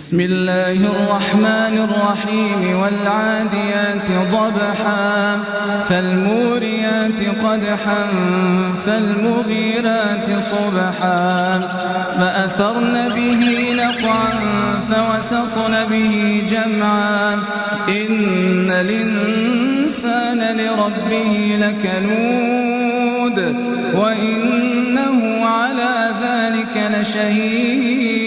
بسم الله الرحمن الرحيم والعاديات ضبحا فالموريات قدحا فالمغيرات صبحا فأثرن به نقعا فوسطن به جمعا إن الإنسان لربه لكنود وإنه على ذلك لشهيد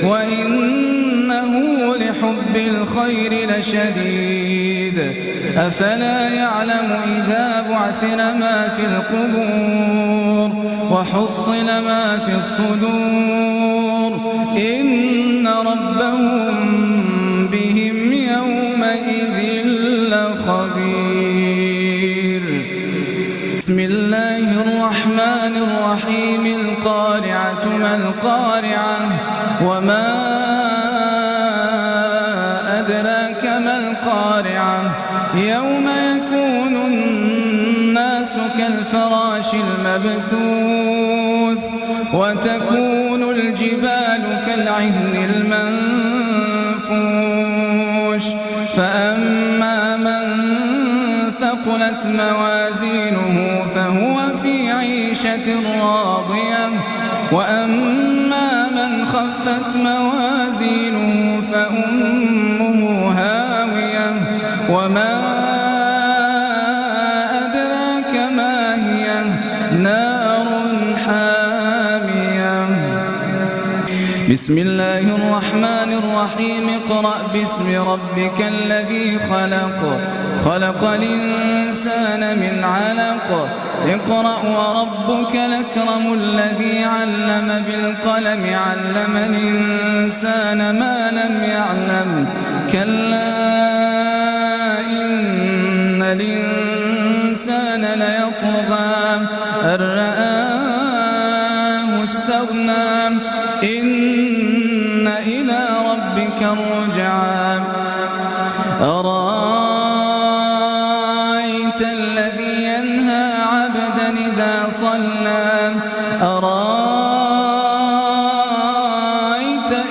وإنه لحب الخير لشديد أفلا يعلم إذا بعثر ما في القبور وحصل ما في الصدور إن ربهم بهم يومئذ لخبير. بسم الله الرحمن الرحيم القارعة ما القارعة وما أدراك ما القارعة يوم يكون الناس كالفراش المبثوث وتكون الجبال كالعهن المنفوش فأما من ثقلت موازينه فهو في عيشة راضية وأما من خفت موازينه فأمه هاوية وما أدراك ما هي نار حامية. بسم الله الرحمن الرحيم اقرأ باسم ربك الذي خلق خلق الإنسان من علق اقرأ وربك الأكرم الذي علم بالقلم علم الإنسان ما لم يعلم كلا إن الإنسان ليطغى أن رآه استغنى إن إلى ربك الرجعى أرأيت الذي ينهى عبدا إذا صلى أرأيت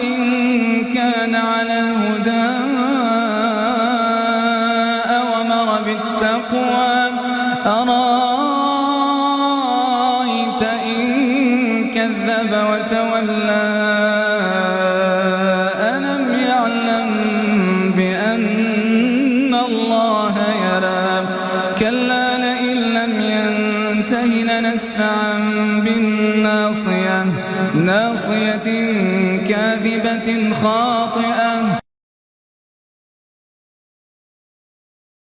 إن كان على الهدى أومر بالتقوى أرأيت إن كذب وتولى ألم يعلم بأن الله يرى كلا لئن لم ينته لنسفعا بالناصية ناصية كاذبة خاطئة